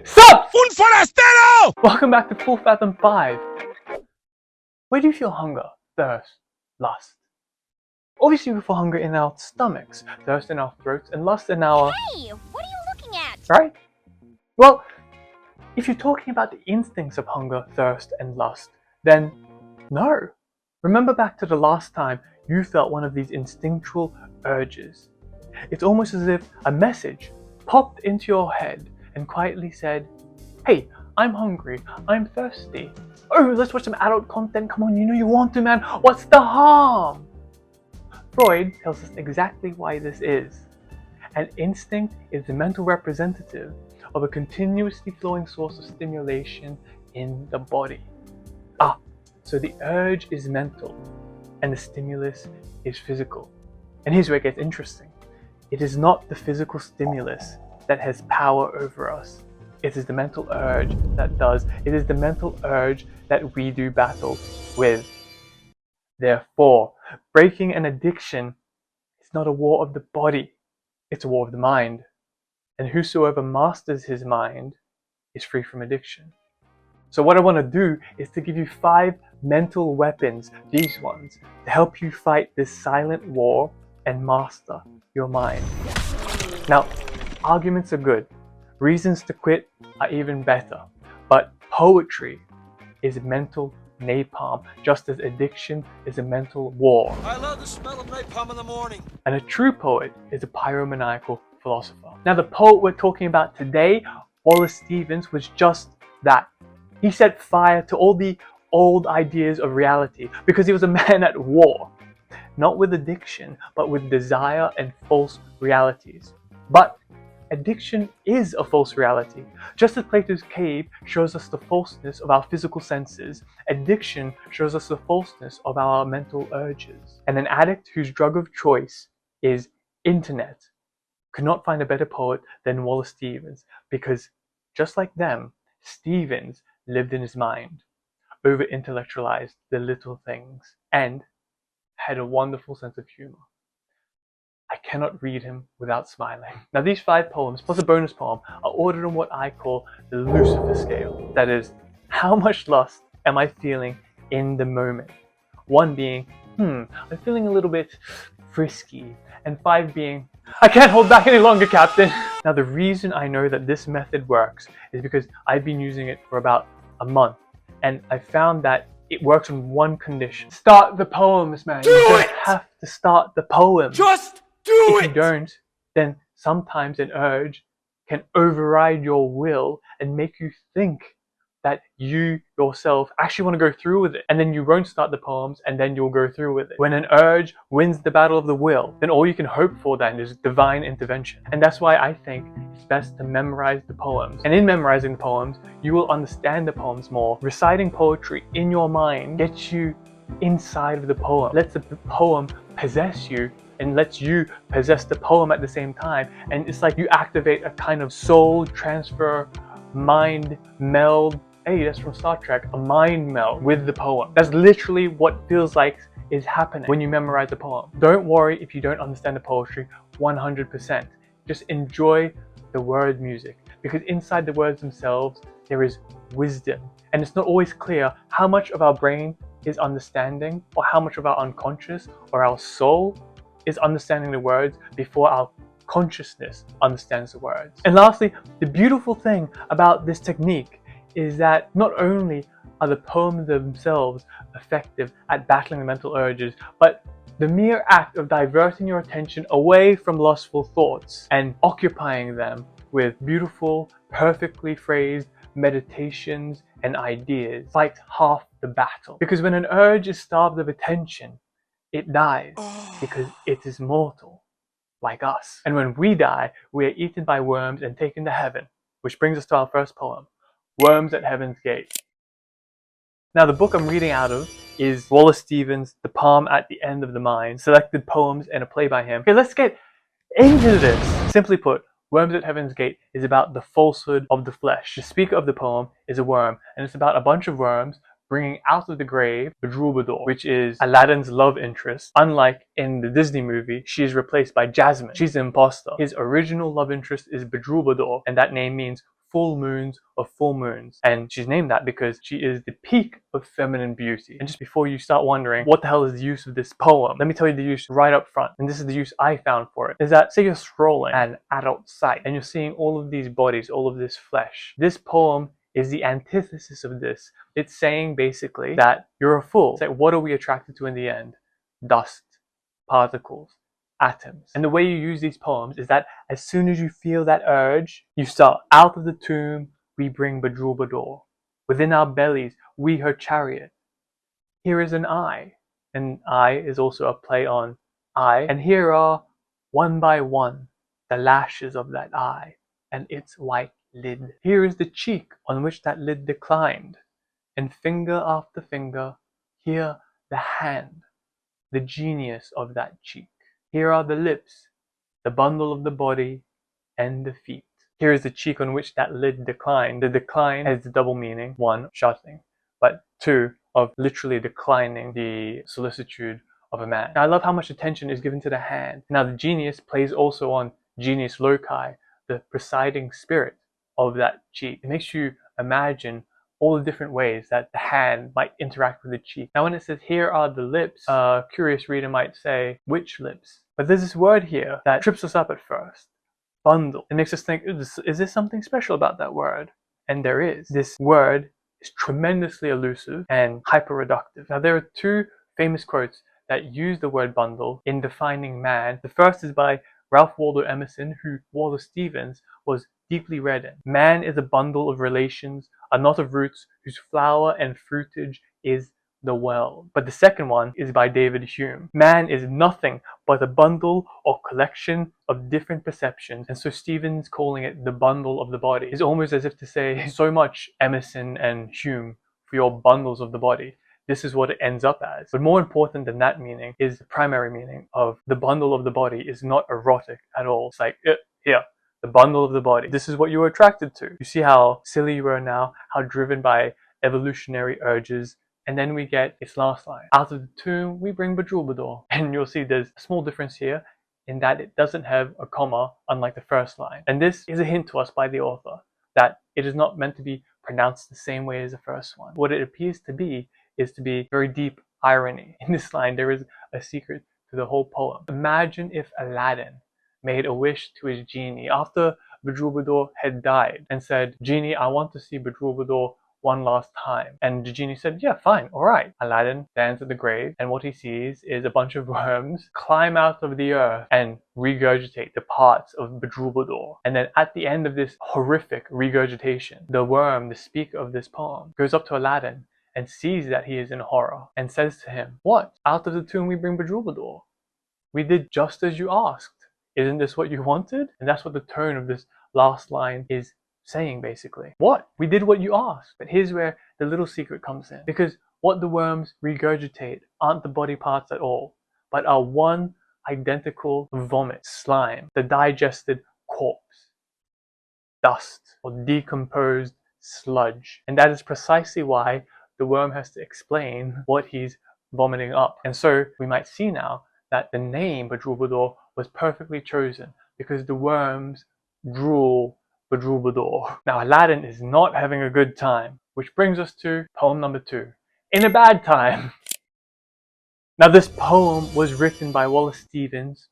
Sup? Un forastero! Welcome back to Full Fathom 5. Where do you feel hunger, thirst, lust? Obviously we feel hunger in our stomachs, thirst in our throats, and lust in our... Hey, what are you looking at? Right? Well, if you're talking about the instincts of hunger, thirst, and lust, then no. Remember back to the last time you felt one of these instinctual urges. It's almost as if a message popped into your head and quietly said, hey, I'm hungry, I'm thirsty. Oh, let's watch some adult content, come on, you know you want to, man, what's the harm? Freud tells us exactly why this is. An instinct is the mental representative of a continuously flowing source of stimulation in the body. So the urge is mental and the stimulus is physical. And here's where it gets interesting. It is not the physical stimulus that has power over us. It is the mental urge that does. It is the mental urge that we do battle with. Therefore, breaking an addiction is not a war of the body, it's a war of the mind. And whosoever masters his mind is free from addiction. So what I want to do is to give you 5 mental weapons, these ones, to help you fight this silent war and master your mind. Now, arguments are good. Reasons to quit are even better. But poetry is mental napalm, just as addiction is a mental war. I love the smell of napalm in the morning. And a true poet is a pyromaniacal philosopher. Now, the poet we're talking about today, Wallace Stevens, was just that. He set fire to all the old ideas of reality because he was a man at war. Not with addiction, but with desire and false realities. But addiction is a false reality. Just as Plato's cave shows us the falseness of our physical senses, addiction shows us the falseness of our mental urges. And an addict whose drug of choice is internet could not find a better poet than Wallace Stevens, because just like them, Stevens lived in his mind, over-intellectualized the little things, and had a wonderful sense of humor. I cannot read him without smiling. Now these 5 poems, plus a bonus poem, are ordered on what I call the Lucifer scale. That is, how much lust am I feeling in the moment? 1 being, I'm feeling a little bit frisky, and 5 being, I can't hold back any longer, Captain. Now the reason I know that this method works is because I've been using it for about a month, and I found that it works on 1 condition. Start the poems, man. You don't have to start the poem. Just do If you don't, then sometimes an urge can override your will and make you think that you yourself actually want to go through with it. And then you won't start the poems, and then you'll go through with it. When an urge wins the battle of the will, then all you can hope for then is divine intervention. And that's why I think it's best to memorize the poems. And in memorizing the poems, you will understand the poems more. Reciting poetry in your mind gets you inside of the poem, lets the poem possess you, and lets you possess the poem at the same time. And it's like you activate a kind of soul transfer, mind meld. Hey, that's from Star Trek, a mind meld with the poem. That's literally what feels like is happening when you memorize the poem. Don't worry if you don't understand the poetry 100%. Just enjoy the word music, because inside the words themselves there is wisdom. And it's not always clear how much of our brain is understanding, or how much of our unconscious or our soul is understanding the words before our consciousness understands the words. And lastly, the beautiful thing about this technique is that not only are the poems themselves effective at battling the mental urges, but the mere act of diverting your attention away from lustful thoughts and occupying them with beautiful, perfectly phrased meditations and ideas fights half the battle. Because when an urge is starved of attention, it dies because it is mortal, like us. And when we die, we are eaten by worms and taken to heaven, which brings us to our first poem, Worms at Heaven's Gate. Now the book I'm reading out of is Wallace Stevens' The Palm at the End of the Mind, selected poems and a play by him. Okay, let's get into this. Simply put, Worms at Heaven's Gate is about the falsehood of the flesh. The speaker of the poem is a worm, and it's about a bunch of worms bringing out of the grave the Troubadour, which is Aladdin's love interest. Unlike in the Disney movie, she is replaced by Jasmine. She's the imposter. His original love interest is Bedroubadour, and that name means full moons of full moons. And she's named that because she is the peak of feminine beauty. And just before you start wondering what the hell is the use of this poem, let me tell you the use right up front. And this is the use I found for it. Is that, say you're scrolling an adult site and you're seeing all of these bodies, all of this flesh. This poem is the antithesis of this. It's saying basically that you're a fool. It's like, what are we attracted to in the end? Dust, particles, atoms. And the way you use these poems is that as soon as you feel that urge, you start. Out of the tomb we bring Bedroubadour. Within our bellies we her chariot. Here is an eye. And eye is also a play on eye. And here are, one by one, the lashes of that eye and its white lid. Here is the cheek on which that lid declined. And finger after finger, here the hand, the genius of that cheek. Here are the lips, the bundle of the body, and the feet. Here is the cheek on which that lid declined. The decline has the double meaning. One, shutting, but two, of literally declining the solicitude of a man. Now, I love how much attention is given to the hand. Now, the genius plays also on genius loci, the presiding spirit of that cheek. It makes you imagine all the different ways that the hand might interact with the cheek. Now when it says here are the lips, a curious reader might say, which lips? But there's this word here that trips us up at first. Bundle. It makes us think, is there something special about that word? And there is. This word is tremendously elusive and hyper-reductive. Now there are two famous quotes that use the word bundle in defining man. The first is by Ralph Waldo Emerson, who Wallace Stevens was deeply read in. Man is a bundle of relations, a knot of roots whose flower and fruitage is the world. But the second one is by David Hume. Man is nothing but a bundle or collection of different perceptions. And so Stevens calling it the bundle of the body is almost as if to say, so much Emerson and Hume for your bundles of the body. This is what it ends up as. But more important than that meaning is the primary meaning of the bundle of the body is not erotic at all. It's like, here, the bundle of the body. This is what you were attracted to. You see how silly you are now, how driven by evolutionary urges. And then we get its last line. Out of the tomb we bring Bedroubadour. And you'll see there's a small difference here in that it doesn't have a comma, unlike the first line. And this is a hint to us by the author that it is not meant to be pronounced the same way as the first one. What it appears to be is to be very deep irony. In this line, there is a secret to the whole poem. Imagine if Aladdin made a wish to his genie after Bedroubadour had died and said, Genie, I want to see Bedroubadour one last time. And the genie said, yeah, fine, all right. Aladdin stands at the grave, and what he sees is a bunch of worms climb out of the earth and regurgitate the parts of Bedroubadour. And then at the end of this horrific regurgitation, the worm, the speaker of this poem, goes up to Aladdin and sees that he is in horror and says to him, what? Out of the tomb we bring Bedroubadour. We did just as you asked. Isn't this what you wanted? And that's what the tone of this last line is saying, basically. What? We did what you asked. But here's where the little secret comes in. Because what the worms regurgitate aren't the body parts at all, but are one identical vomit, slime, the digested corpse, dust, or decomposed sludge. And that is precisely why the worm has to explain what he's vomiting up. And so we might see now that the name Bedroubadour was perfectly chosen because the worms drool Bedroubadour. Now Aladdin is not having a good time, which brings us to poem number 2, In a Bad Time. Now this poem was written by Wallace Stevens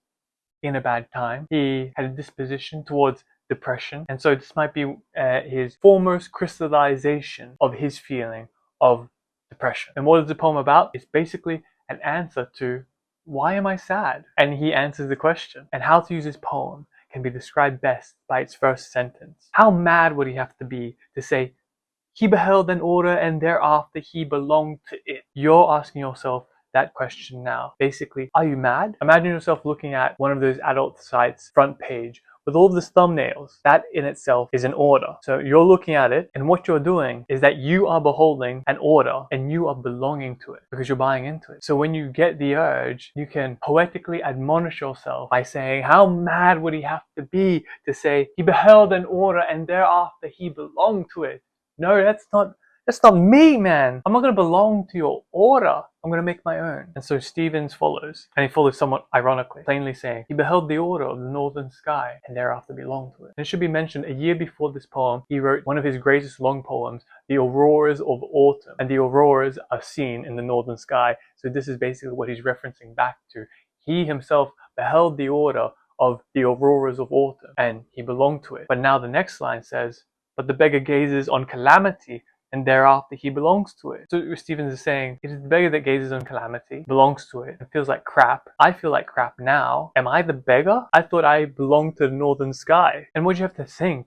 in a bad time. He had a disposition towards depression, and so this might be his foremost crystallization of his feeling of depression. And what is the poem about? It's basically an answer to, why am I sad? And he answers the question. And how to use this poem can be described best by its first sentence. How mad would he have to be to say, he beheld an order and thereafter he belonged to it? You're asking yourself that question now. Basically, are you mad? Imagine yourself looking at one of those adult sites front page with all of these thumbnails. That in itself is an order. So you're looking at it, and what you're doing is that you are beholding an order and you are belonging to it because you're buying into it. So when you get the urge, you can poetically admonish yourself by saying, how mad would he have to be to say, he beheld an order and thereafter he belonged to it? No, that's That's not me, man. I'm not going to belong to your order. I'm going to make my own. And so Stevens follows, and he follows somewhat ironically, plainly saying, he beheld the order of the northern sky, and thereafter belonged to it. And it should be mentioned, a year before this poem, he wrote one of his greatest long poems, The Auroras of Autumn. And the auroras are seen in the northern sky. So this is basically what he's referencing back to. He himself beheld the order of the auroras of autumn, and he belonged to it. But now the next line says, but the beggar gazes on calamity, and thereafter he belongs to it. So Stevens is saying, it is the beggar that gazes on calamity, belongs to it, and feels like crap. I feel like crap now. Am I the beggar? I thought I belonged to the northern sky. And what you have to think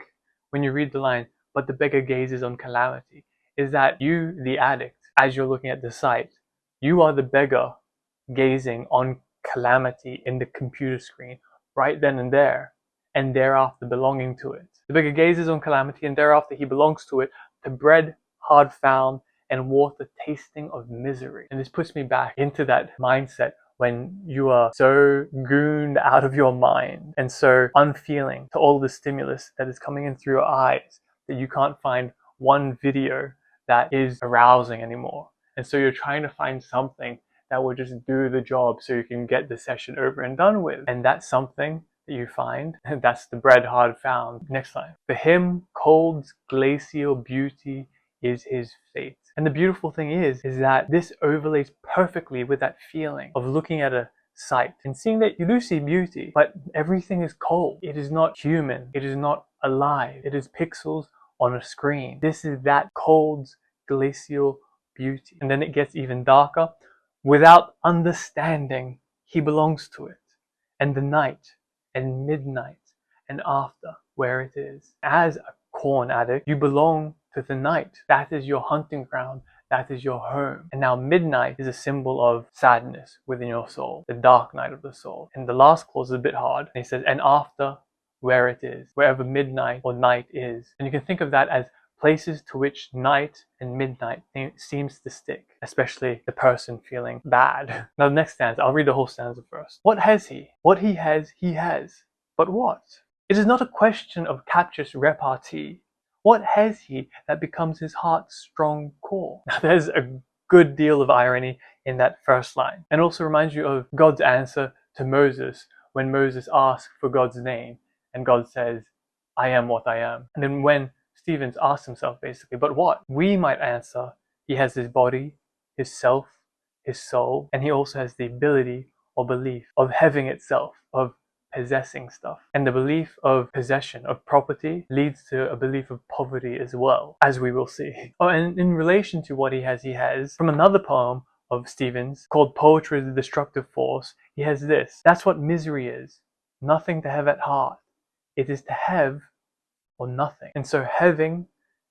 when you read the line, but the beggar gazes on calamity, is that you, the addict, as you're looking at the site, you are the beggar gazing on calamity in the computer screen, right then and there, and thereafter belonging to it. The beggar gazes on calamity, and thereafter he belongs to it, to bread hard found and water tasting of misery. And this puts me back into that mindset when you are so gooned out of your mind and so unfeeling to all the stimulus that is coming in through your eyes that you can't find one video that is arousing anymore. And so you're trying to find something that will just do the job so you can get the session over and done with. And that's something that you find, and that's the bread hard found. Next line. For him, cold's glacial beauty is his fate. And the beautiful thing is that this overlays perfectly with that feeling of looking at a sight and seeing that you do see beauty, but everything is cold. It is not human. It is not alive. It is pixels on a screen. This is that cold's glacial beauty. And then it gets even darker. Without understanding, he belongs to it. And the night and midnight and after, where it is. As a corn addict, you belong to the night. That is your hunting ground. That is your home. And now midnight is a symbol of sadness within your soul, the dark night of the soul. And the last clause is a bit hard. And he says, and after, where it is, wherever midnight or night is. And you can think of that as places to which night and midnight seems to stick, especially the person feeling bad. Now the next stanza, I'll read the whole stanza first. What has he? What he has, he has. But what? It is not a question of captious repartee. What has he that becomes his heart's strong core? Now there's a good deal of irony in that first line, and also reminds you of God's answer to Moses when Moses asked for God's name, and God says, I am what I am. And then when Stevens asks himself basically, but what? We might answer, he has his body, his self, his soul, and he also has the ability or belief of having itself, of possessing stuff. And the belief of possession, of property, leads to a belief of poverty as well, as we will see. Oh, and in relation to what he has, from another poem of Stevens called Poetry is the Destructive Force, he has this. That's what misery is. Nothing to have at heart. It is to have or nothing. And so having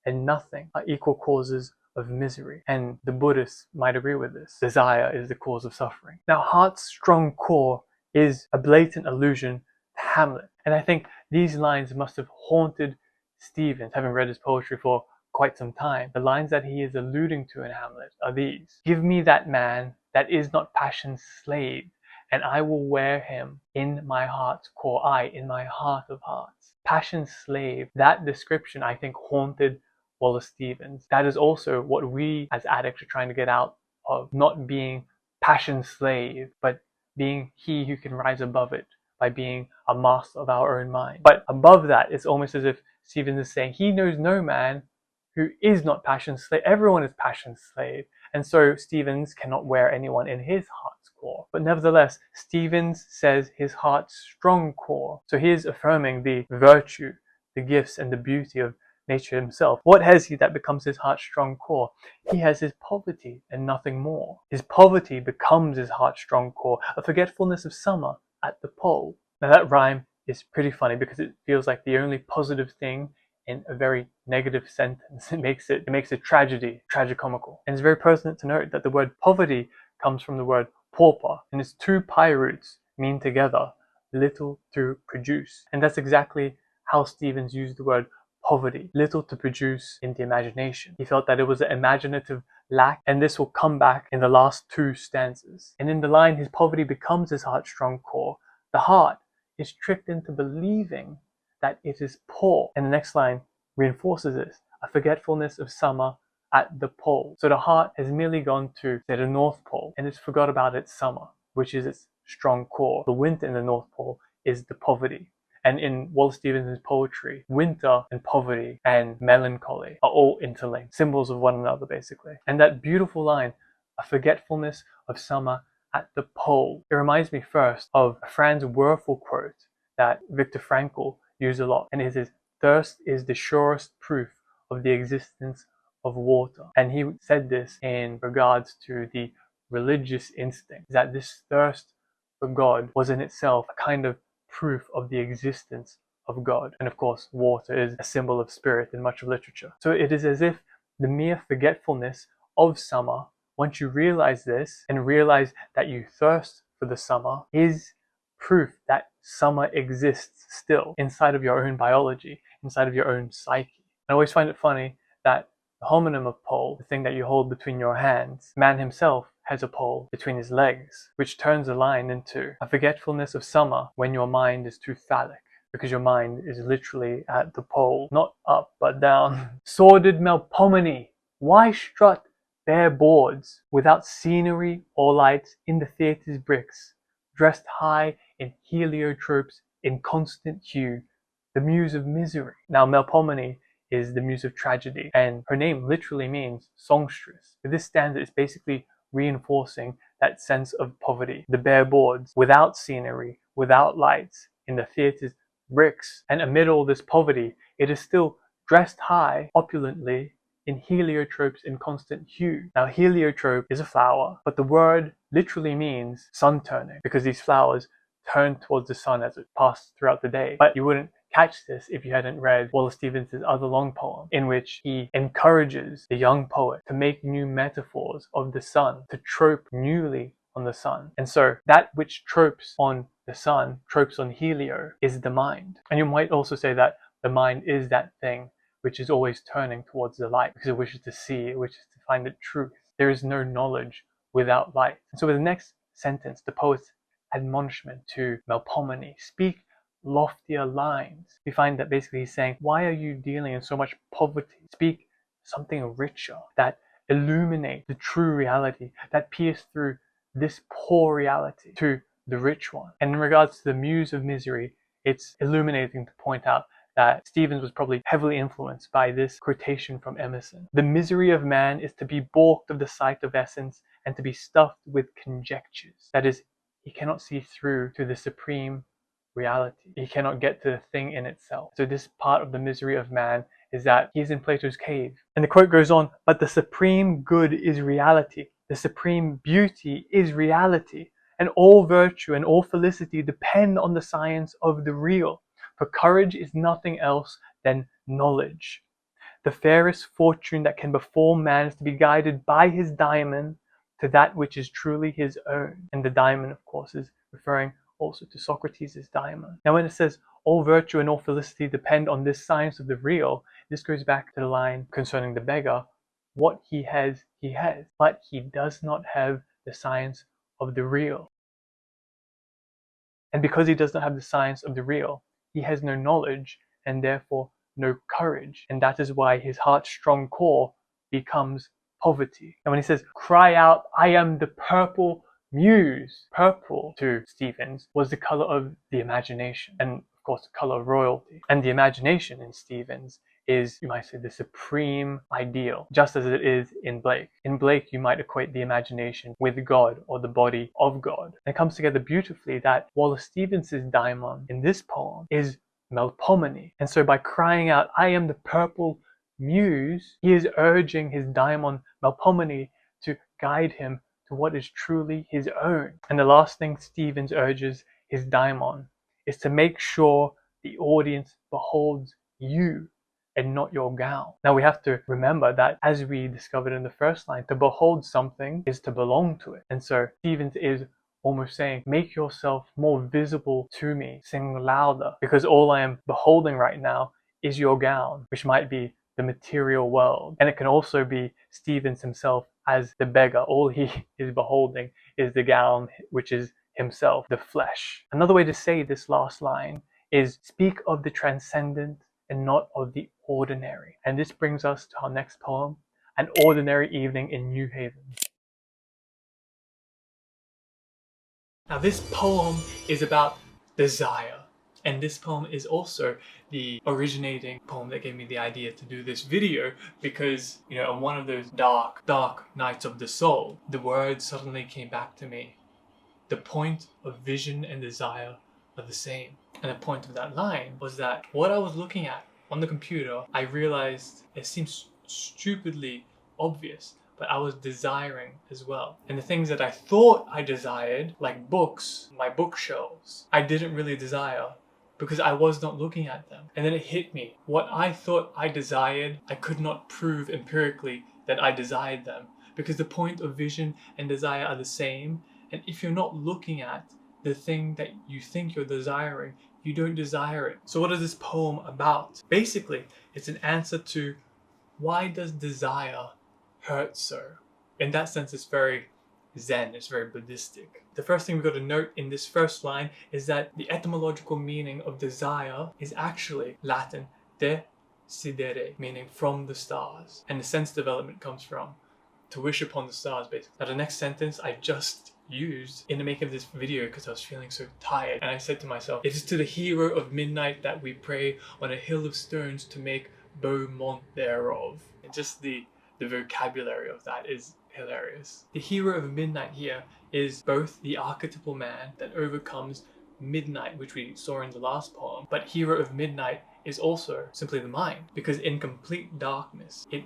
and nothing are equal causes of misery. And the Buddhists might agree with this. Desire is the cause of suffering. Now, heart's strong core is a blatant allusion to Hamlet. And I think these lines must have haunted Stevens, having read his poetry for quite some time. The lines that he is alluding to in Hamlet are these. Give me that man that is not passion's slave, and I will wear him in my heart's core, in my heart of hearts. Passion's slave, that description I think haunted Wallace Stevens. That is also what we as addicts are trying to get out of, not being passion's slave, but being he who can rise above it by being a master of our own mind. But above that, it's almost as if Stevens is saying he knows no man who is not passion's slave. Everyone is passion's slave. And so Stevens cannot wear anyone in his heart's core. But nevertheless, Stevens says his heart's strong core. So he is affirming the virtue, the gifts, and the beauty of nature himself. What has he that becomes his heart's strong core? He has his poverty and nothing more. His poverty becomes his heart's strong core, a forgetfulness of summer at the pole. Now that rhyme is pretty funny because it feels like the only positive thing in a very negative sentence. It makes it tragedy, tragicomical. And it's very pertinent to note that the word poverty comes from the word pauper, and its two pi roots mean together little to produce. And that's exactly how Stevens used the word poverty, little to produce in the imagination. He felt that it was an imaginative lack, and this will come back in the last two stanzas. And in the line, his poverty becomes his heart's strong core. The heart is tricked into believing that it is poor. And the next line reinforces this. A forgetfulness of summer at the pole. So the heart has merely gone to, say, the North Pole, and it's forgot about its summer, which is its strong core. The winter in the North Pole is the poverty. And in Wallace Stevenson's poetry, winter and poverty and melancholy are all interlinked, symbols of one another basically. And that beautiful line, a forgetfulness of summer at the pole, it reminds me first of a Franz Werfel quote that Viktor Frankl used a lot, and it is, "Thirst is the surest proof of the existence of water." And he said this in regards to the religious instinct, that this thirst for God was in itself a kind of proof of the existence of God. And of course, water is a symbol of spirit in much of literature. So it is as if the mere forgetfulness of summer, once you realize this and realize that you thirst for the summer, is proof that summer exists still inside of your own biology, inside of your own psyche. I always find it funny that the homonym of pole, the thing that you hold between your hands, man himself has a pole between his legs, which turns the line into a forgetfulness of summer when your mind is too phallic, because your mind is literally at the pole, not up but down. Sordid Melpomene, why strut bare boards without scenery or lights in the theatre's bricks, dressed high in heliotropes in constant hue, the muse of misery? Now Melpomene is the muse of tragedy, and her name literally means songstress. This stanza is basically reinforcing that sense of poverty. The bare boards, without scenery, without lights, in the theatre's bricks, and amid all this poverty, it is still dressed high, opulently, in heliotropes in constant hue. Now heliotrope is a flower, but the word literally means sun turning, because these flowers turn towards the sun as it passes throughout the day. But you wouldn't catch this if you hadn't read Wallace Stevenson's other long poem, in which he encourages the young poet to make new metaphors of the sun, to trope newly on the sun. And so that which tropes on the sun, tropes on helio, is the mind. And you might also say that the mind is that thing which is always turning towards the light, because it wishes to see, it wishes to find the truth. There is no knowledge without light. And so with the next sentence, the poet's admonishment to Melpomene, speak loftier lines. We find that basically he's saying, why are you dealing in so much poverty? Speak something richer, that illuminate the true reality, that pierce through this poor reality to the rich one. And in regards to the muse of misery, it's illuminating to point out that Stevens was probably heavily influenced by this quotation from Emerson. The misery of man is to be balked of the sight of essence and to be stuffed with conjectures. That is, he cannot see through to the supreme reality. He cannot get to the thing in itself. So this part of the misery of man is that he's in Plato's cave. And the quote goes on, but the supreme good is reality. The supreme beauty is reality. And all virtue and all felicity depend on the science of the real. For courage is nothing else than knowledge. The fairest fortune that can befall man is to be guided by his daimon to that which is truly his own. And the daimon, of course, is referring also to Socrates' daimon. Now when it says all virtue and all felicity depend on this science of the real, this goes back to the line concerning the beggar. What he has, but he does not have the science of the real. And because he does not have the science of the real, he has no knowledge and therefore no courage. And that is why his heart's strong core becomes poverty. And when he says, cry out, I am the purple muse. Purple to Stevens was the color of the imagination, and of course the color of royalty. And the imagination in Stevens is, you might say, the supreme ideal, just as it is in Blake. In Blake, you might equate the imagination with God, or the body of God. And it comes together beautifully that Wallace Stevens' daimon in this poem is Melpomene. And so by crying out, I am the purple muse, he is urging his daimon Melpomene to guide him to what is truly his own. And the last thing Stevens urges his daimon is to make sure the audience beholds you and not your gown. Now we have to remember that, as we discovered in the first line, to behold something is to belong to it. And so Stevens is almost saying, make yourself more visible to me, sing louder, because all I am beholding right now is your gown, which might be the material world. And it can also be Stevens himself as the beggar. All he is beholding is the gown, which is himself, the flesh. Another way to say this last line is, speak of the transcendent and not of the ordinary. And this brings us to our next poem, An Ordinary Evening in New Haven. Now this poem is about desire, and this poem is also the originating poem that gave me the idea to do this video, because, you know, on one of those dark nights of the soul, the words suddenly came back to me. The point of vision and desire are the same. And the point of that line was that what I was looking at on the computer, I realized it seems stupidly obvious, but I was desiring as well. And the things that I thought I desired, like books, my bookshelves, I didn't really desire because I was not looking at them. And then it hit me. What I thought I desired, I could not prove empirically that I desired them, because the point of vision and desire are the same. And if you're not looking at the thing that you think you're desiring, you don't desire it. So what is this poem about? Basically, it's an answer to why does desire hurt so? In that sense, it's very Zen, it's very Buddhistic. The first thing we've got to note in this first line is that the etymological meaning of desire is actually Latin desidere, meaning from the stars. And the sense development comes from to wish upon the stars, basically. Now the next sentence I just used in the making of this video because I was feeling so tired, and I said to myself, it is to the hero of midnight that we pray on a hill of stones to make Beaumont thereof. And just the vocabulary of that is hilarious. The hero of midnight here is both the archetypal man that overcomes midnight, which we saw in the last poem, but hero of midnight is also simply the mind, because in complete darkness it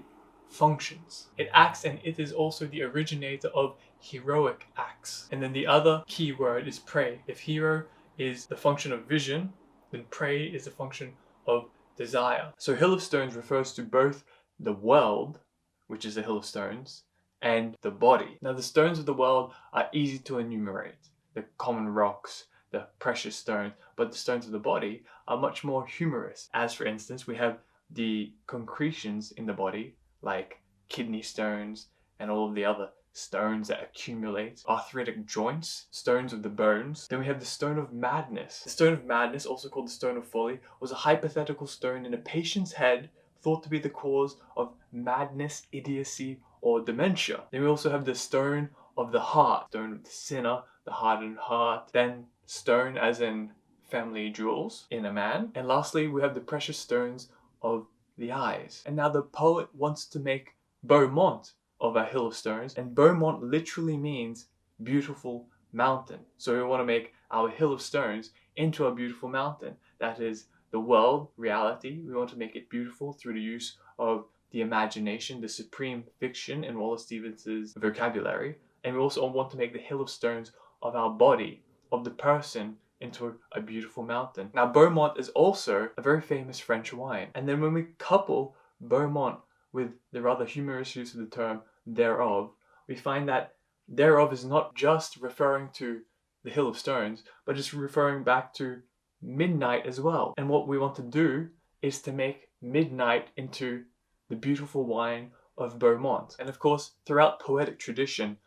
functions, it acts, and it is also the originator of heroic acts. And then the other key word is pray. If hero is the function of vision, then pray is the function of desire. So hill of stones refers to both the world, which is a hill of stones, and the body. Now the stones of the world are easy to enumerate, the common rocks, the precious stones, but the stones of the body are much more humorous. As for instance, we have the concretions in the body, like kidney stones and all of the other stones that accumulate, arthritic joints, stones of the bones. Then we have the stone of madness. The stone of madness, also called the stone of folly, was a hypothetical stone in a patient's head thought to be the cause of madness, idiocy, or dementia. Then we also have the stone of the heart, stone of the sinner, the hardened heart. Then stone as in family jewels in a man. And lastly, we have the precious stones of the eyes. And now the poet wants to make Beaumont of a hill of stones, and Beaumont literally means beautiful mountain. So we want to make our hill of stones into a beautiful mountain. That is the world, reality. We want to make it beautiful through the use of the imagination, the supreme fiction in Wallace Stevens's vocabulary. And we also want to make the hill of stones of our body, of the person, into a beautiful mountain. Now Beaumont is also a very famous French wine. And then when we couple Beaumont with the rather humorous use of the term thereof, we find that thereof is not just referring to the hill of stones, but it's referring back to midnight as well. And what we want to do is to make midnight into the beautiful wine of Beaumont. And of course, throughout poetic tradition,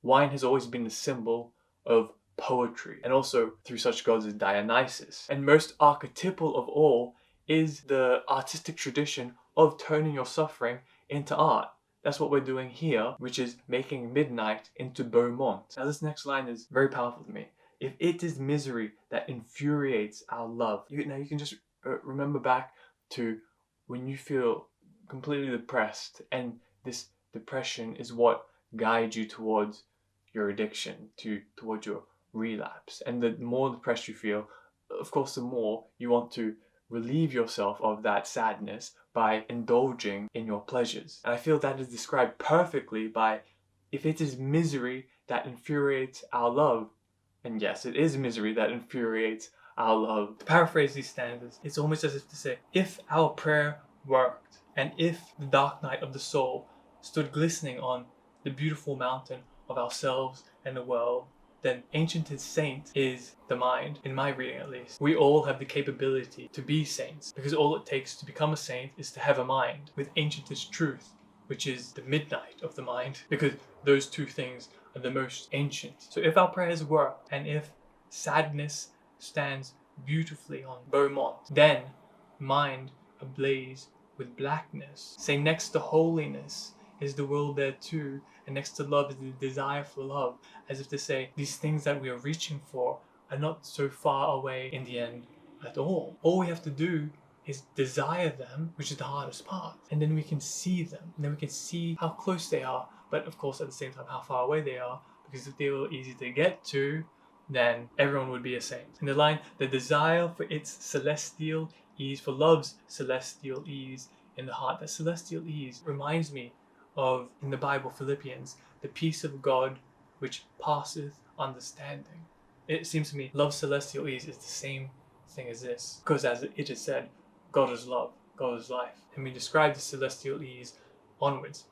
wine has always been the symbol of poetry, and also through such gods as Dionysus. And most archetypal of all is the artistic tradition of turning your suffering into art. That's what we're doing here, which is making midnight into Beaumont. Now this next line is very powerful to me. If it is misery that infuriates our love. Now you can just remember back to when you feel completely depressed, and this depression is what guides you towards your addiction, towards your relapse. And the more depressed you feel, of course, the more you want to relieve yourself of that sadness by indulging in your pleasures. And I feel that is described perfectly by, if it is misery that infuriates our love. And yes, it is misery that infuriates our love. To paraphrase these stanzas, it's almost as if to say, if our prayer worked, and if the dark night of the soul stood glistening on the beautiful mountain of ourselves and the world, then ancient saint is the mind, in my reading at least. We all have the capability to be saints, because all it takes to become a saint is to have a mind with ancientest truth, which is the midnight of the mind, because those two things are the most ancient. So if our prayers work, and if sadness stands beautifully on Beaumont, then mind ablaze with blackness, say next to holiness, is the will there too, and next to love is the desire for love, as if to say these things that we are reaching for are not so far away in the end at all. All we have to do is desire them, which is the hardest part, and then we can see them, and then we can see how close they are, but of course at the same time how far away they are, because if they were easy to get to, then everyone would be a saint. In the line, the desire for its celestial ease, for love's celestial ease in the heart. That celestial ease reminds me of, in the Bible, Philippians, the peace of God which passeth understanding. It seems to me love's celestial ease is the same thing as this, because as it is said, God is love, God is life. And we describe the celestial ease onwards,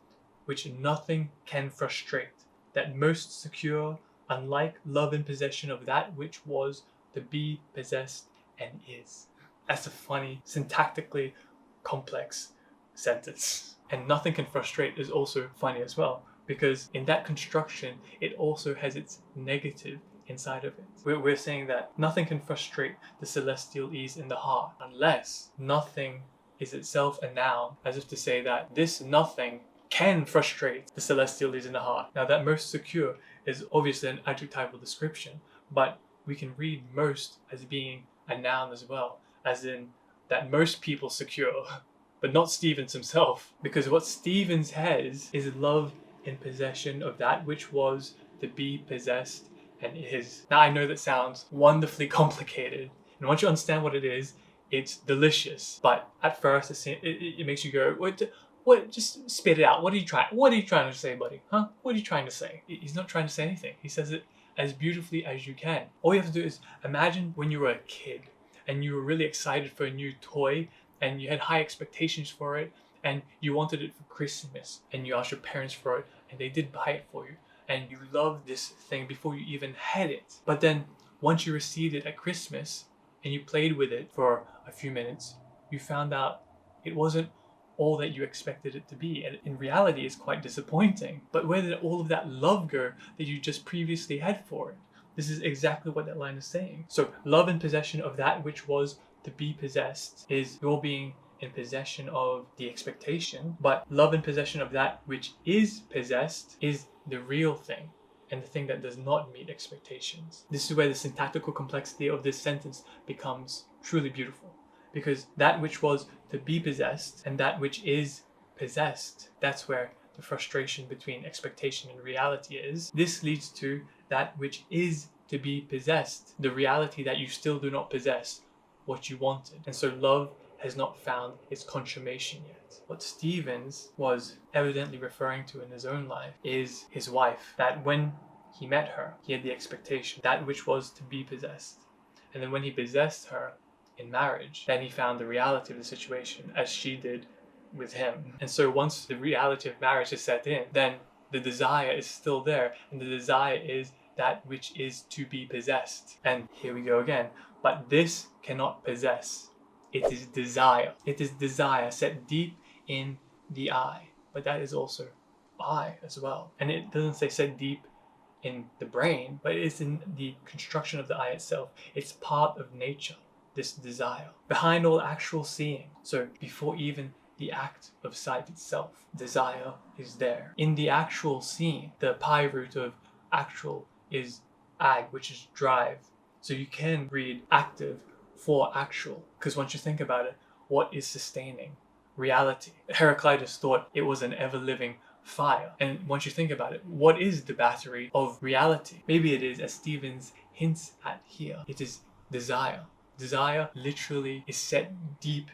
which nothing can frustrate, that most secure, unlike love in possession of that which was to be possessed and is. That's a funny, syntactically complex sentence. And nothing can frustrate is also funny as well, because in that construction, it also has its negative inside of it. We're saying that nothing can frustrate the celestial ease in the heart unless nothing is itself a noun, as if to say that this nothing can frustrate the celestial ease in the heart. Now that most secure is obviously an adjectival description, but we can read most as being a noun as well, as in that most people secure, but not Stevens himself, because what Stevens has is love in possession of that which was to be possessed and is. Now I know that sounds wonderfully complicated, and once you understand what it is, it's delicious, but at first it makes you go, what? Just spit it out. What are you trying to say, buddy? Huh? What are you trying to say? He's not trying to say anything. He says it as beautifully as you can. All you have to do is imagine when you were a kid and you were really excited for a new toy and you had high expectations for it and you wanted it for Christmas and you asked your parents for it and they did buy it for you and you loved this thing before you even had it. But then once you received it at Christmas and you played with it for a few minutes, you found out it wasn't all that you expected it to be, and in reality it's quite disappointing. But where did all of that love go that you just previously had for it? This is exactly what that line is saying. So love in possession of that which was to be possessed is your being in possession of the expectation, but love in possession of that which is possessed is the real thing and the thing that does not meet expectations. This is where the syntactical complexity of this sentence becomes truly beautiful. Because that which was to be possessed and that which is possessed, that's where the frustration between expectation and reality is. This leads to that which is to be possessed, the reality that you still do not possess what you wanted. And so love has not found its consummation yet. What Stevens was evidently referring to in his own life is his wife, that when he met her, he had the expectation, that which was to be possessed. And then when he possessed her, in marriage, then he found the reality of the situation as she did with him. And so once the reality of marriage is set in, then the desire is still there, and the desire is that which is to be possessed. And here we go again. But this cannot possess. It is desire. It is desire set deep in the eye. But that is also eye as well. And it doesn't say set deep in the brain, but it's in the construction of the eye itself. It's part of nature. This desire behind all actual seeing. So before even the act of sight itself, desire is there. In the actual seeing, the pi root of actual is ag, which is drive. So you can read active for actual, because once you think about it, what is sustaining? Reality. Heraclitus thought it was an ever-living fire. And once you think about it, what is the battery of reality? Maybe it is, as Stevens hints at here, it is desire. Desire literally is set deep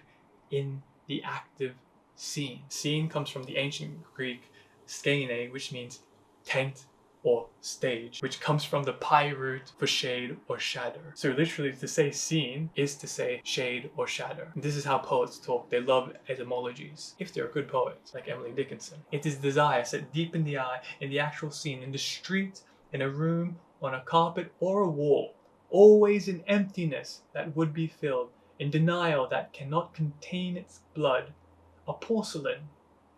in the active scene. Scene comes from the ancient Greek skene, which means tent or stage, which comes from the pi root for shade or shadow. So literally to say scene is to say shade or shadow. This is how poets talk. They love etymologies, if they're a good poet, like Emily Dickinson. It is desire set deep in the eye, in the actual scene, in the street, in a room, on a carpet or a wall. Always in emptiness that would be filled, in denial that cannot contain its blood, a porcelain,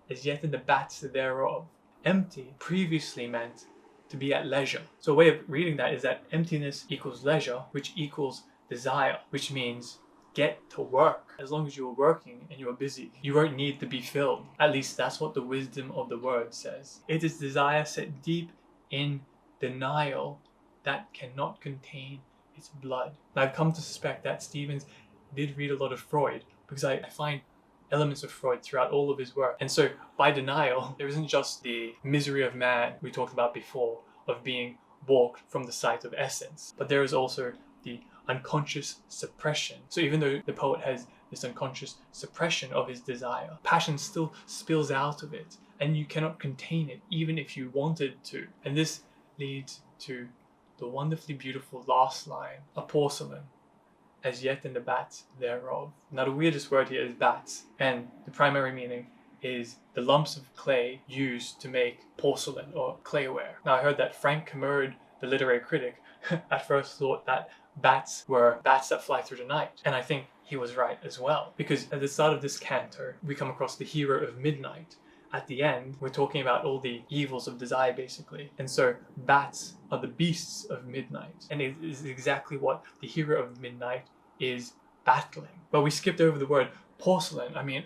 as yet in the vats thereof. Empty previously meant to be at leisure. So a way of reading that is that emptiness equals leisure, which equals desire, which means get to work. As long as you are working and you are busy, you won't need to be filled. At least that's what the wisdom of the word says. It is desire set deep in denial that cannot contain its blood. And I've come to suspect that Stevens did read a lot of Freud, because I find elements of Freud throughout all of his work. And so by denial, there isn't just the misery of man we talked about before, of being balked from the sight of essence, but there is also the unconscious suppression. So even though the poet has this unconscious suppression of his desire, passion still spills out of it, and you cannot contain it even if you wanted to. And this leads to the wonderfully beautiful last line, a porcelain, as yet in the bats thereof. Now the weirdest word here is bats, and the primary meaning is the lumps of clay used to make porcelain or clayware. Now I heard that Frank Kermode, the literary critic, at first thought that bats were bats that fly through the night, and I think he was right as well, because at the start of this canto we come across the hero of midnight. At the end we're talking about all the evils of desire basically, and so bats are the beasts of midnight, and it is exactly what the hero of midnight is battling. But we skipped over the word porcelain. I mean,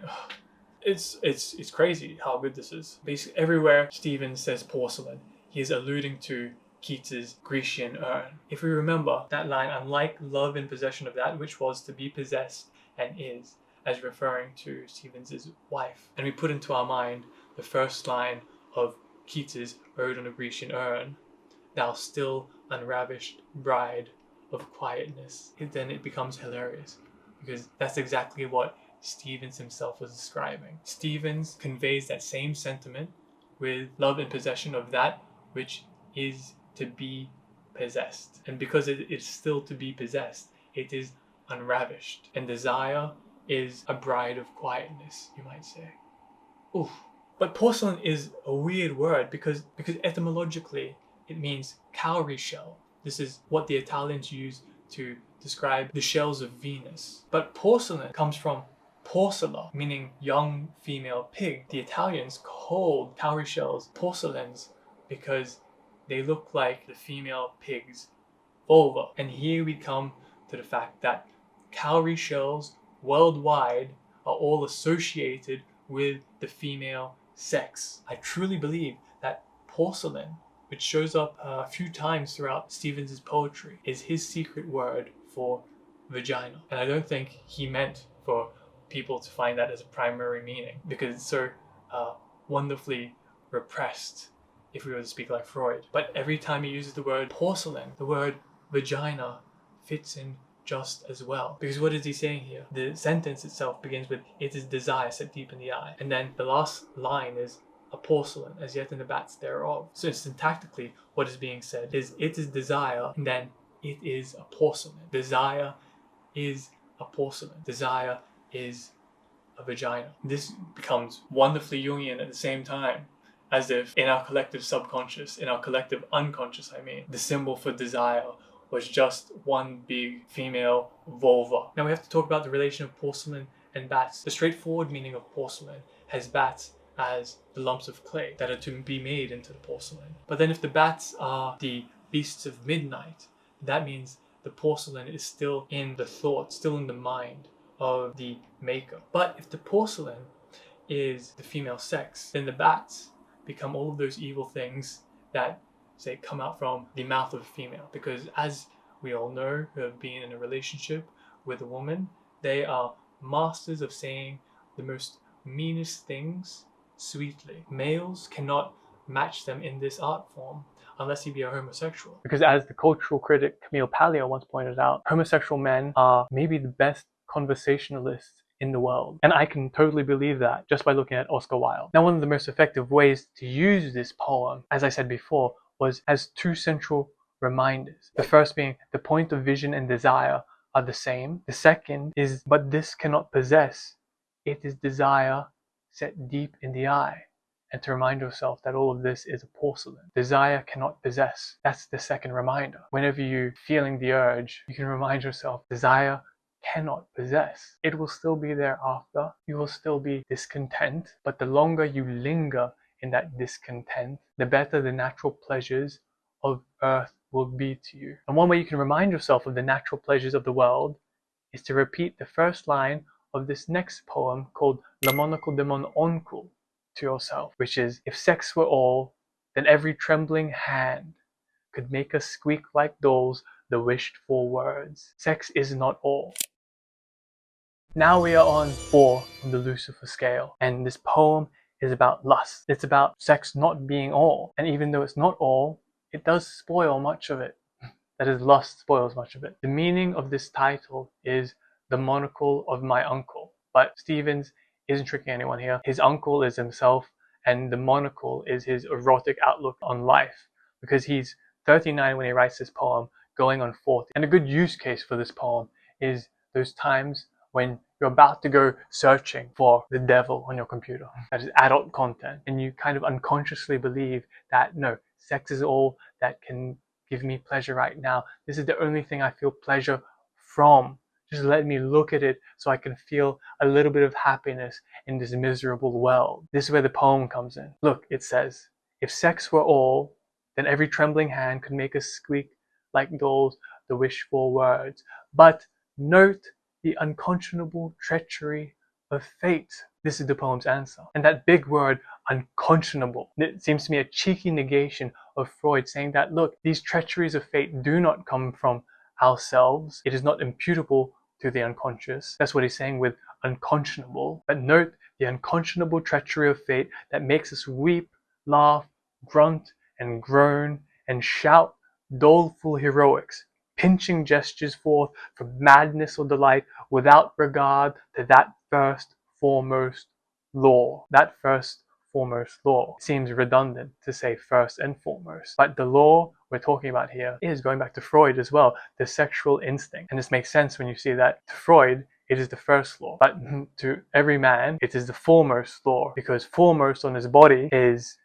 it's crazy how good this is. Basically everywhere Stevens says porcelain, he is alluding to Keats's Grecian urn. If we remember that line, unlike love in possession of that which was to be possessed and is, as referring to Stevens's wife, and we put into our mind the first line of Keats's Ode on a Grecian Urn, thou still unravished bride of quietness, then it becomes hilarious, because that's exactly what Stevens himself was describing. Stevens conveys that same sentiment with love in possession of that which is to be possessed, and because it is still to be possessed, it is unravished, and desire is a bride of quietness, you might say. Oof. But porcelain is a weird word because etymologically it means cowrie shell. This is what the Italians use to describe the shells of Venus. But porcelain comes from porcella, meaning young female pig. The Italians called cowrie shells porcelains because they look like the female pig's vulva. And here we come to the fact that cowrie shells worldwide are all associated with the female sex. I truly believe that porcelain, which shows up a few times throughout Stevens' poetry, is his secret word for vagina. And I don't think he meant for people to find that as a primary meaning, because it's so wonderfully repressed, if we were to speak like Freud. But every time he uses the word porcelain, the word vagina fits in just as well. Because what is he saying here? The sentence itself begins with, it is desire set deep in the eye. And then the last line is, a porcelain, as yet in the bats thereof. So syntactically, what is being said is, it is desire, and then it is a porcelain. Desire is a porcelain. Desire is a vagina. This becomes wonderfully Jungian at the same time, as if in our collective subconscious, in our collective unconscious, the symbol for desire was just one big female vulva. Now we have to talk about the relation of porcelain and bats. The straightforward meaning of porcelain has bats as the lumps of clay that are to be made into the porcelain. But then if the bats are the beasts of midnight, that means the porcelain is still in the thought, still in the mind of the maker. But if the porcelain is the female sex, then the bats become all of those evil things that, say, come out from the mouth of a female. Because as we all know who have been in a relationship with a woman, they are masters of saying the most meanest things sweetly. Males cannot match them in this art form unless he be a homosexual. Because as the cultural critic Camille Paglia once pointed out, homosexual men are maybe the best conversationalists in the world. And I can totally believe that just by looking at Oscar Wilde. Now, one of the most effective ways to use this poem, as I said before, was as two central reminders. The first being the point of vision and desire are the same. The second is, but this cannot possess. It is desire set deep in the eye. And to remind yourself that all of this is a porcelain. Desire cannot possess. That's the second reminder. Whenever you're feeling the urge, you can remind yourself, desire cannot possess. It will still be there after. You will still be discontent. But the longer you linger in that discontent, the better the natural pleasures of earth will be to you. And one way you can remind yourself of the natural pleasures of the world is to repeat the first line of this next poem called Le Monocle de mon Oncle to yourself, which is, if sex were all, then every trembling hand could make us squeak like dolls the wished for words. Sex is not all. Now we are on 4 on the Lucifer scale, and this poem is about lust. It's about sex not being all, and even though it's not all, it does spoil much of it. That is, lust spoils much of it. The meaning of this title is the monocle of my uncle, but Stevens isn't tricking anyone here. His uncle is himself, and the monocle is his erotic outlook on life, because he's 39 when he writes this poem, going on 40. And a good use case for this poem is those times when you're about to go searching for the devil on your computer. That is adult content. And you kind of unconsciously believe that, no, sex is all that can give me pleasure right now. This is the only thing I feel pleasure from. Just let me look at it so I can feel a little bit of happiness in this miserable world. This is where the poem comes in. Look, it says, if sex were all, then every trembling hand could make us squeak like dolls the wished for words. But note the unconscionable treachery of fate. This is the poem's answer. And that big word, unconscionable, it seems to me a cheeky negation of Freud saying that, look, these treacheries of fate do not come from ourselves. It is not imputable to the unconscious. That's what he's saying with unconscionable. But note the unconscionable treachery of fate that makes us weep, laugh, grunt, and groan, and shout doleful heroics, pinching gestures forth from madness or delight without regard to that first foremost law. That first foremost law. It seems redundant to say first and foremost, but the law we're talking about here is, going back to Freud as well, the sexual instinct. And this makes sense when you see that to Freud it is the first law, but to every man it is the foremost law, because foremost on his body is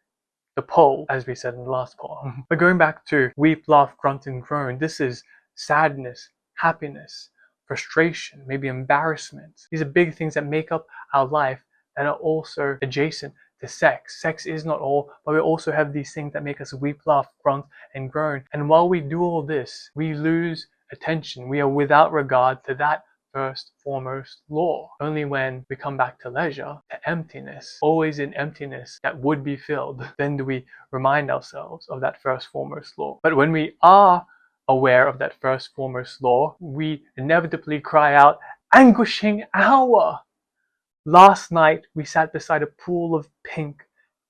the pole, as we said in the last poem. But going back to weep, laugh, grunt, and groan, this is sadness, happiness, frustration, maybe embarrassment. These are big things that make up our life that are also adjacent to sex. Sex is not all, but we also have these things that make us weep, laugh, grunt, and groan. And while we do all this, we lose attention. We are without regard to that first foremost law. Only when we come back to leisure, to emptiness, always in emptiness that would be filled, then do we remind ourselves of that first foremost law. But when we are aware of that first foremost law, we inevitably cry out, anguishing hour! Last night we sat beside a pool of pink,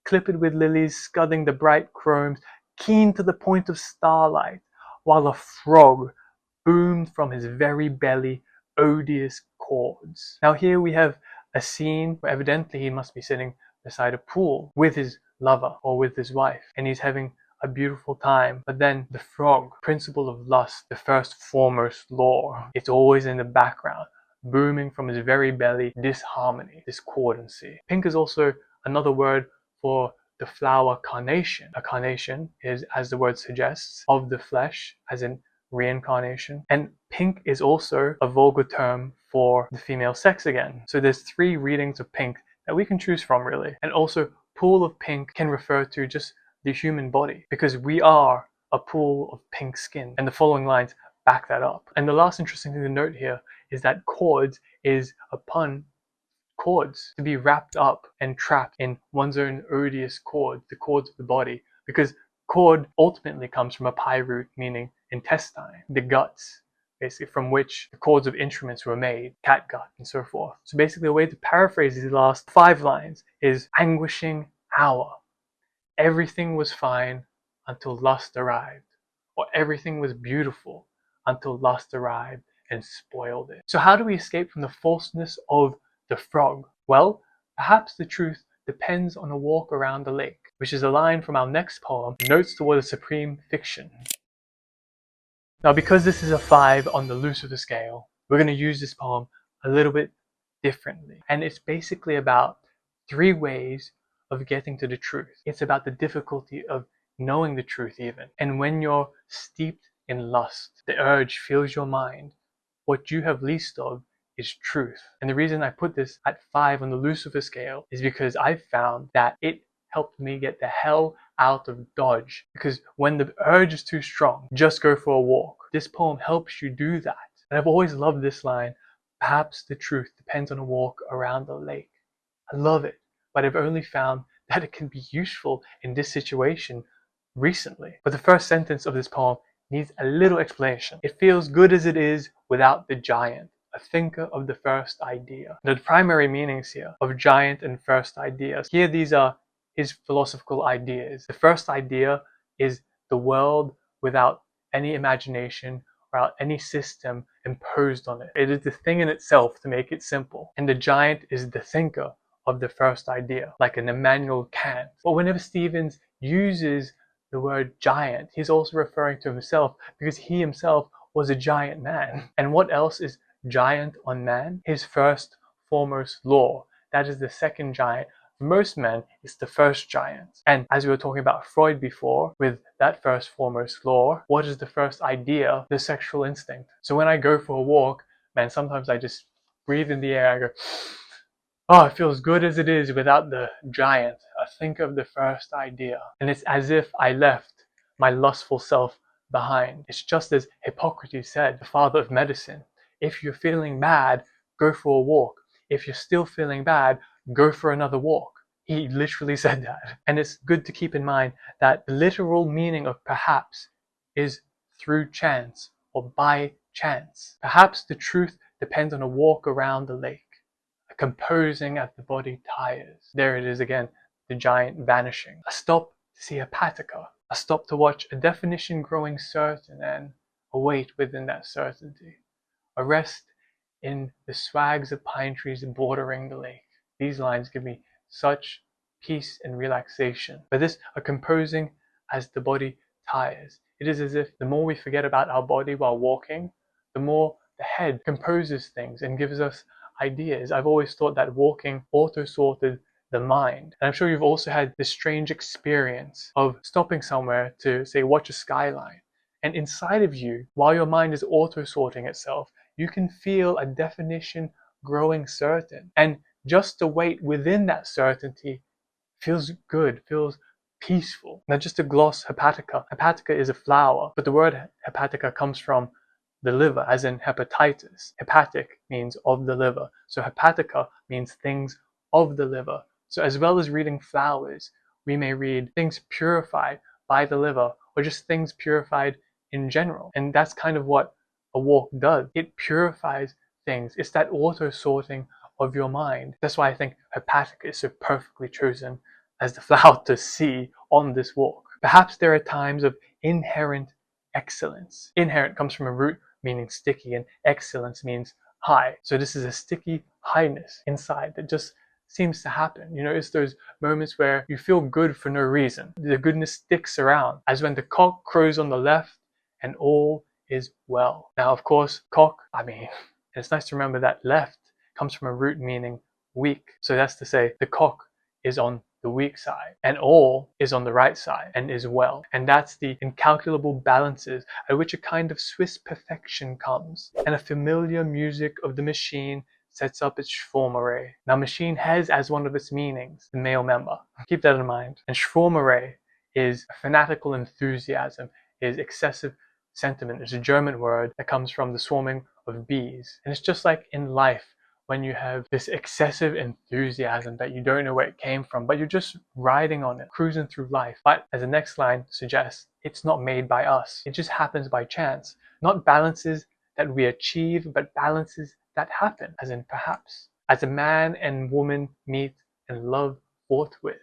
clipped with lilies scudding the bright chromes, keen to the point of starlight, while a frog boomed from his very belly odious chords. Now here we have a scene where evidently he must be sitting beside a pool with his lover or with his wife, and he's having a beautiful time. But then the frog, principle of lust, the first foremost law, it's always in the background, booming from his very belly, disharmony, discordancy. Pink is also another word for the flower carnation. A carnation is, as the word suggests, of the flesh, as in reincarnation. And pink is also a vulgar term for the female sex again. So there's 3 readings of pink that we can choose from, really. And also, pool of pink can refer to just the human body, because we are a pool of pink skin. And the following lines back that up. And the last interesting thing to note here is that chords is a pun, chords, to be wrapped up and trapped in one's own odious chords, the chords of the body, because cord ultimately comes from a pi root meaning intestine, the guts, basically, from which the chords of instruments were made, catgut and so forth. So basically, a way to paraphrase these last 5 lines is anguishing hour. Everything was fine until lust arrived, or everything was beautiful until lust arrived and spoiled it. So how do we escape from the falseness of the frog? Well, perhaps the truth depends on a walk around the lake, which is a line from our next poem, Notes Toward a Supreme Fiction. Now, because this is a 5 on the Lucifer scale, we're going to use this poem a little bit differently. And it's basically about 3 ways of getting to the truth. It's about the difficulty of knowing the truth even. And when you're steeped in lust, the urge fills your mind, what you have least of is truth. And the reason I put this at 5 on the Lucifer scale is because I've found that it helped me get the hell out of Dodge. Because when the urge is too strong, just go for a walk. This poem helps you do that. And I've always loved this line, Perhaps the truth depends on a walk around the lake. I love it, but I've only found that it can be useful in this situation recently. But the first sentence of this poem needs a little explanation. It feels good as it is without the giant, a thinker of the first idea. The primary meanings here of giant and first ideas. Here these are his philosophical ideas. The first idea is the world without any imagination, without any system imposed on it. It is the thing in itself to make it simple. And the giant is the thinker of the first idea, like an Immanuel Kant. But whenever Stevens uses the word giant, he's also referring to himself because he himself was a giant man. And what else is giant on man? His first foremost law. That is the second giant. For most men, it's the first giant. And as we were talking about Freud before, with that first foremost law, what is the first idea? The sexual instinct. So when I go for a walk, man, sometimes I just breathe in the air, I go, oh, it feels good as it is without the giant. I think of the first idea. And it's as if I left my lustful self behind. It's just as Hippocrates said, the father of medicine. If you're feeling bad, go for a walk. If you're still feeling bad, go for another walk. He literally said that. And it's good to keep in mind that the literal meaning of perhaps is through chance or by chance. Perhaps the truth depends on a walk around the lake. A composing at the body tires. There it is again, the giant vanishing. A stop to see Hepatica. A stop to watch a definition growing certain and await within that certainty. A rest in the swags of pine trees bordering the lake. These lines give me such peace and relaxation. But this, a composing as the body tires. It is as if the more we forget about our body while walking, the more the head composes things and gives us ideas. I've always thought that walking auto-sorted the mind. And I'm sure you've also had this strange experience of stopping somewhere to, say, watch a skyline. And inside of you, while your mind is auto-sorting itself, you can feel a definition growing certain. And just to wait within that certainty feels good, feels peaceful. Now just to gloss Hepatica. Hepatica is a flower, but the word Hepatica comes from the liver, as in hepatitis. Hepatic means of the liver. So Hepatica means things of the liver. So as well as reading flowers, we may read things purified by the liver, or just things purified in general. And that's kind of what a walk does. It purifies things. It's that auto-sorting of your mind. That's why I think Hepatica is so perfectly chosen as the flower to see on this walk. Perhaps there are times of inherent excellence. Inherent comes from a root meaning sticky, and excellence means high. So this is a sticky highness inside that just seems to happen. You know, it's those moments where you feel good for no reason. The goodness sticks around, as when the cock crows on the left and all is well. Now, of course, cock, it's nice to remember that left comes from a root meaning weak. So that's to say the cock is on the weak side and all is on the right side and is well. And that's the incalculable balances at which a kind of Swiss perfection comes. And a familiar music of the machine sets up its schwärmerei. Now machine has as one of its meanings the male member. Keep that in mind. And schwärmerei is a fanatical enthusiasm, is excessive sentiment. It's a German word that comes from the swarming of bees. And it's just like in life, when you have this excessive enthusiasm that you don't know where it came from, but you're just riding on it, cruising through life. But as the next line suggests, it's not made by us. It just happens by chance. Not balances that we achieve, but balances that happen, as in perhaps. As a man and woman meet and love forthwith.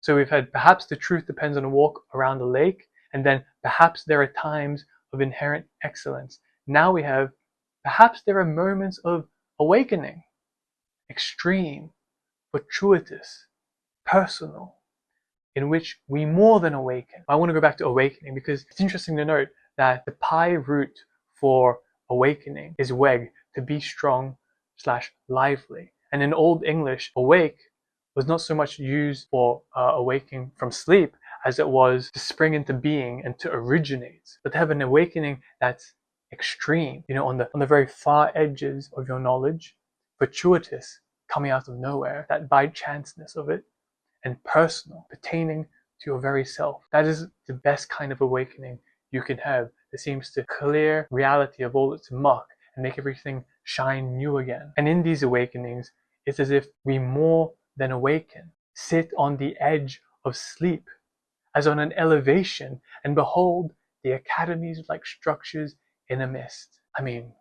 So we've had perhaps the truth depends on a walk around the lake, and then perhaps there are times of inherent excellence. Now we have perhaps there are moments of awakening, extreme, fortuitous, personal, in which we more than awaken. I want to go back to awakening because it's interesting to note that the pi root for awakening is weg, to be strong / lively. And in Old English, awake was not so much used for awaking from sleep as it was to spring into being and to originate, but to have an awakening that's extreme, you know, on the very far edges of your knowledge, fortuitous, coming out of nowhere, that by chanceness of it, and personal, pertaining to your very self. That is the best kind of awakening you can have. It seems to clear reality of all its muck and make everything shine new again. And in these awakenings, it's as if we more than awaken, sit on the edge of sleep, as on an elevation, and behold the academies like structures in a mist. I mean,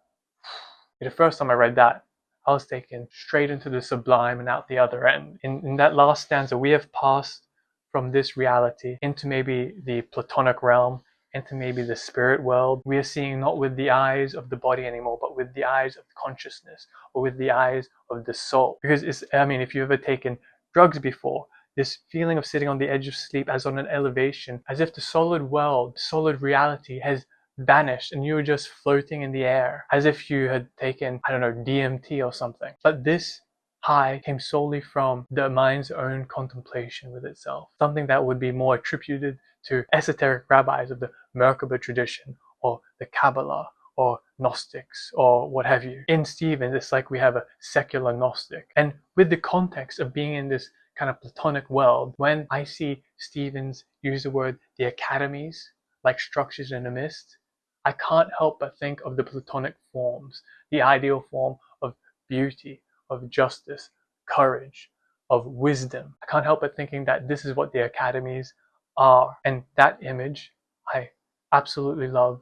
the first time I read that, I was taken straight into the sublime and out the other end. In that last stanza, we have passed from this reality into maybe the Platonic realm, into maybe the spirit world. We are seeing not with the eyes of the body anymore, but with the eyes of consciousness, or with the eyes of the soul. Because if you've ever taken drugs before, this feeling of sitting on the edge of sleep as on an elevation, as if the solid world, solid reality has vanished and you were just floating in the air, as if you had taken, I don't know, DMT or something. But this high came solely from the mind's own contemplation with itself, something that would be more attributed to esoteric rabbis of the Merkaba tradition, or the Kabbalah, or Gnostics, or what have you. In Stephen, it's like we have a secular Gnostic. And with the context of being in this kind of Platonic world, when I see Stevens use the word the academies, like structures in a mist, I can't help but think of the Platonic forms, the ideal form of beauty, of justice, courage, of wisdom. I can't help but thinking that this is what the academies are. And that image I absolutely love,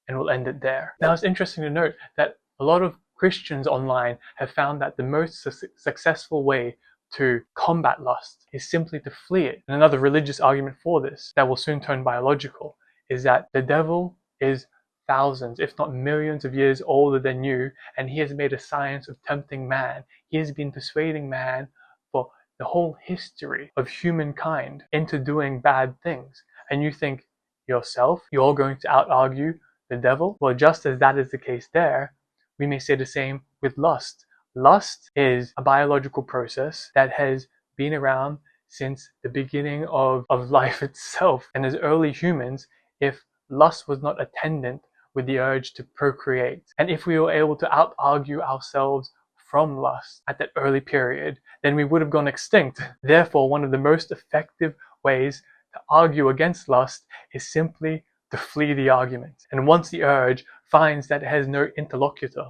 and will end it there. Now, it's interesting to note that a lot of Christians online have found that the most successful way to combat lust is simply to flee it. And another religious argument for this, that will soon turn biological, is that the devil is thousands, if not millions of years older than you, and he has made a science of tempting man. He has been persuading man for the whole history of humankind into doing bad things. And you think yourself, you're going to out-argue the devil? Well, just as that is the case there, we may say the same with lust. Lust is a biological process that has been around since the beginning of life itself. And as early humans, if lust was not attendant with the urge to procreate, and if we were able to out-argue ourselves from lust at that early period, then we would have gone extinct. Therefore, one of the most effective ways to argue against lust is simply to flee the argument. And once the urge finds that it has no interlocutor,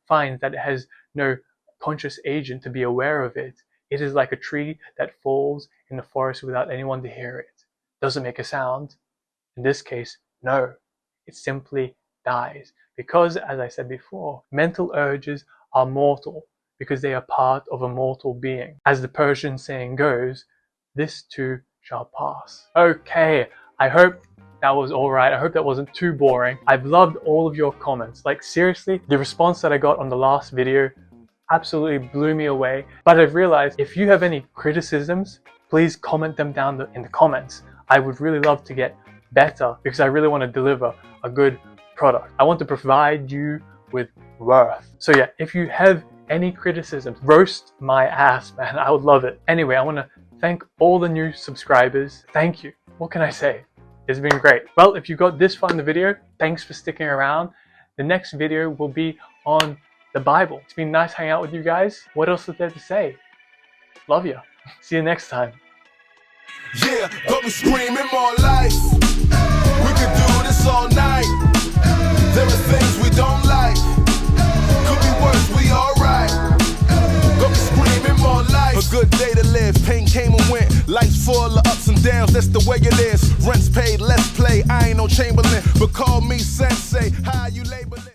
finds that it has no conscious agent to be aware of it, it is like a tree that falls in the forest without anyone to hear it. Doesn't make a sound. In this case, no. It simply dies. Because, as I said before, mental urges are mortal because they are part of a mortal being. As the Persian saying goes, this too shall pass. Okay, I hope that was alright. I hope that wasn't too boring. I've loved all of your comments. Like, seriously, the response that I got on the last video absolutely blew me away. But I've realized if you have any criticisms, please comment them down in the comments. I would really love to get better because I really want to deliver a good product. I want to provide you with worth. So yeah, if you have any criticisms, roast my ass, man. I would love it. Anyway, I want to thank all the new subscribers. Thank you. What can I say? It's been great. Well, if you got this far in the video, thanks for sticking around. The next video will be on the Bible. It's been nice hanging out with you guys. What else is there to say? Love you. See you next time. Yeah, got me screaming more life. We could do this all night. There are things we don't like. Could be worse, we alright. Got me screaming more life. A good day to live. Pain came and went. Life's full of ups and downs. That's the way it is. Rent's paid, let's play. I ain't no Chamberlain, but call me Sensei. How you label it?